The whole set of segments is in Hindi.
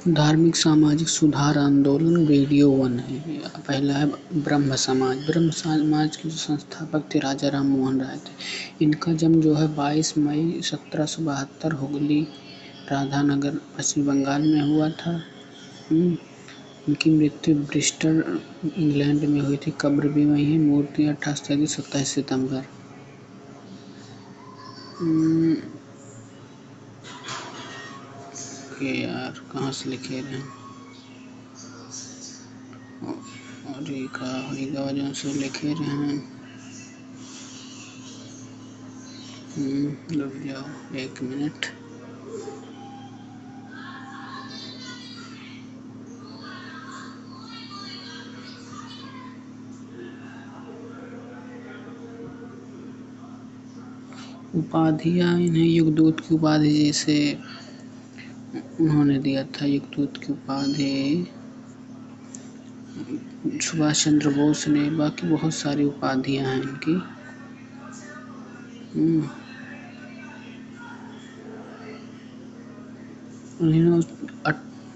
धार्मिक सामाजिक सुधार आंदोलन वीडियो 1 है। पहला है ब्रह्म समाज। ब्रह्म समाज के जो संस्थापक थे राजा राम मोहन राय थे। इनका जन्म जो है 22 मई 1772 हुगली राधानगर पश्चिम बंगाल में हुआ था। इनकी मृत्यु ब्रिस्टल इंग्लैंड में हुई थी। कब्र भी वहीं है। मूर्ति 28 27 सितंबर। यार कहाँ से लिखे रहे हैं और ये का वजह से लिखे रहे हैं। रुक जाओ 1 मिनट। उपाधियाँ इन्हें युगदूत की उपाधि जैसे उन्होंने दिया था। युगदूत की उपाधि सुभाष चंद्र बोस ने। बाकी बहुत सारी उपाधियाँ हैं इनकी। उन्होंने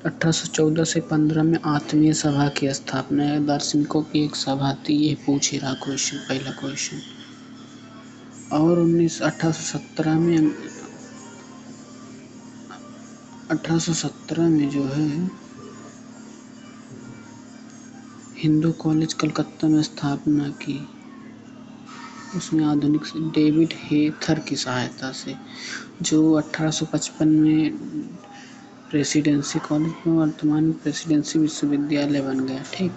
1814 से 15 में आत्मीय सभा की स्थापना है। दार्शनिकों की एक सभा थी। ये पूछ ही रहा क्वेश्चन, पहला क्वेश्चन। और 1817 में जो है हिंदू कॉलेज कलकत्ता में स्थापना की। उसमें आधुनिक डेविड हेथर की सहायता से, जो 1855 में प्रेसिडेंसी कॉलेज में वर्तमान में प्रेसिडेंसी विश्वविद्यालय बन गया। ठीक।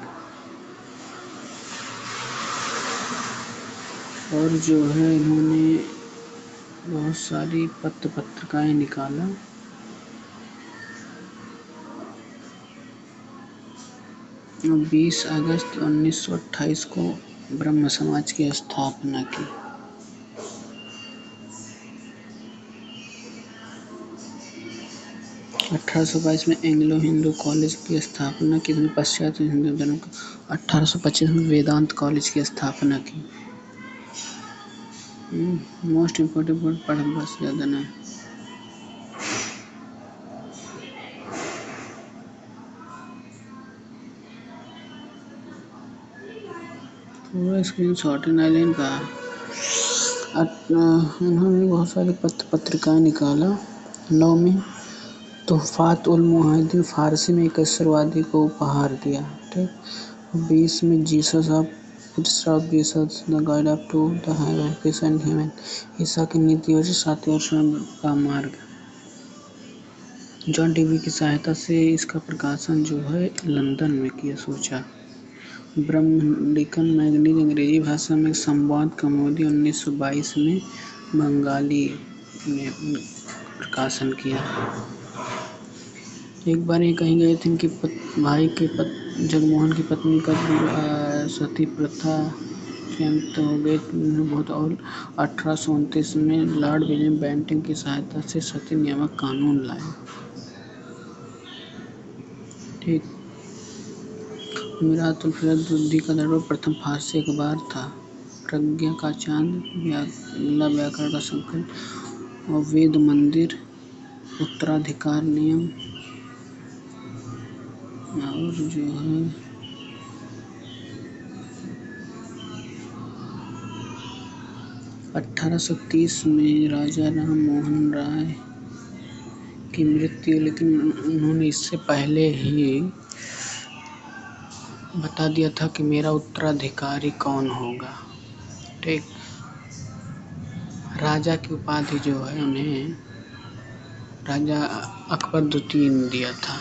और जो है इन्होंने बहुत सारी पत्रिकाएं निकाला। और 20 अगस्त 1928 को ब्रह्म समाज की स्थापना की। – 1822 में एंग्लो हिंदू कॉलेज की स्थापना की। पश्चात हिंदू धर्म का 1825 में वेदांत कॉलेज की स्थापना की। मोस्ट इम्पोर्टेंट पढ़ बस ज़्यादा ना। पूरा स्क्रीन शॉट नाइलिन का। इन्होंने बहुत सारी पत्रिकाएं निकाला। 9 में तोहफात उल मुहाजिर फारसी में एक ईश्वरवादी को उपहार दिया। ठीक। 20 में Jesus of Jesus the guide up to the heaven peace and heaven. ईसा की नीति और 7 वर्ष का मार्ग। जॉन डीवी की सहायता से इसका प्रकाशन जो है लंदन में किया। सोचा। ब्रह्मलिकन मैगजीन अंग्रेजी भाषा में संवाद कौमुदी 1922 में बंगाली में प्रकाशन किया। एक बार ये कहीं गए थे। इनके भाई के जगमोहन की पत्नी का सती प्रथा के अंत हो गए बहुत। और 1829 में लॉर्ड विलियम बेंटिंक की सहायता से सती नियामक कानून लाए। ठीक। मिरातुल फिरदौसी का दरबार प्रथम फारसी अखबार था। प्रज्ञा का चांद, बांग्ला व्याकरण का संकलन और वेद मंदिर, उत्तराधिकार नियम। और जो है 1830 में राजा राम मोहन राय की मृत्यु, लेकिन उन्होंने इससे पहले ही बता दिया था कि मेरा उत्तराधिकारी कौन होगा। ठीक। राजा की उपाधि जो है उन्हें राजा अकबर द्वितीय ने दिया था,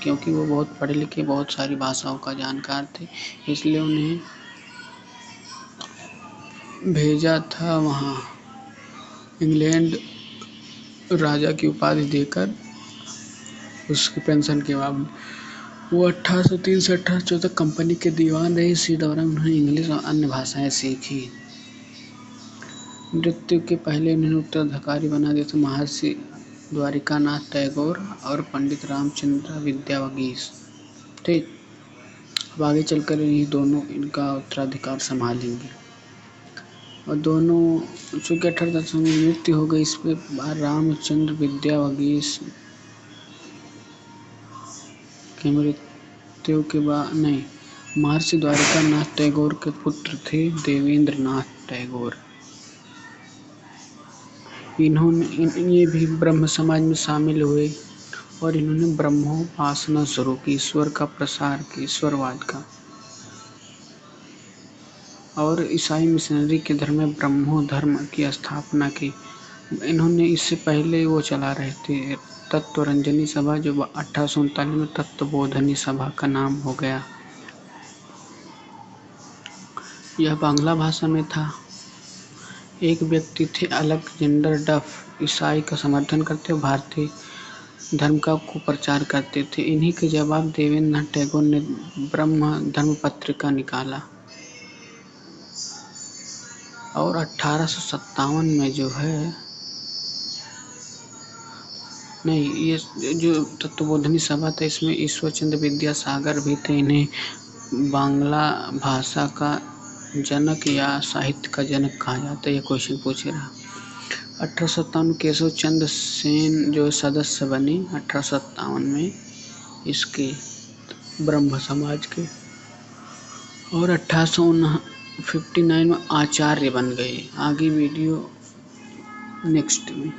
क्योंकि वो बहुत पढ़े लिखे, बहुत सारी भाषाओं का जानकार थे। इसलिए उन्हें भेजा था वहाँ इंग्लैंड राजा की उपाधि देकर उसकी पेंशन के बाद। वो 1803 से 1814 कंपनी के दीवान रहे। इसी दौरान उन्होंने इंग्लिश और अन्य भाषाएं सीखी। मृत्यु के पहले उन्होंने उत्तराधिकारी बना दिया था महर्षि द्वारिकानाथ टैगोर और पंडित रामचंद्र विद्यावगीश। ठीक। अब आगे चलकर ये दोनों इनका उत्तराधिकार संभालेंगे। और दोनों चूँकि 1810 में मृत्यु हो गई, इस पर रामचंद्र विद्यावगीश की मृत्यु के बाद नहीं, महर्षि द्वारिकानाथ टैगोर के पुत्र थे देवेंद्र नाथ टैगोर। ये भी ब्रह्म समाज में शामिल हुए और इन्होंने ब्रह्मोपासना शुरू की, ईश्वर का प्रसार की, ईश्वरवाद का। और ईसाई मिशनरी के धर्म में ब्रह्मो धर्म की स्थापना की। इन्होंने इससे पहले वो चला रहे थे तत्वरंजनी सभा, जो 1839 में तत्वबोधनी सभा का नाम हो गया। यह बांग्ला भाषा में था। एक व्यक्ति थे अलेक्जेंडर डफ, ईसाई का समर्थन करते हुए भारतीय धर्म का को प्रचार करते थे। इन्हीं के जवाब देवेंद्र नाथ टैगोर ने ब्रह्म धर्म पत्रिका निकाला और 1857 में जो है नहीं, ये जो तत्वबोधनी सभा था इसमें ईश्वरचंद्र विद्यासागर भी थे। इन्हें बांग्ला भाषा का जनक या साहित्य का जनक कहा जाता है। ये क्वेश्चन पूछे रहा। 1857 केशव चंद्र सेन जो सदस्य बने 1857 में इसके ब्रह्म समाज के, और 1859 में आचार्य बन गए। आगे वीडियो नेक्स्ट में।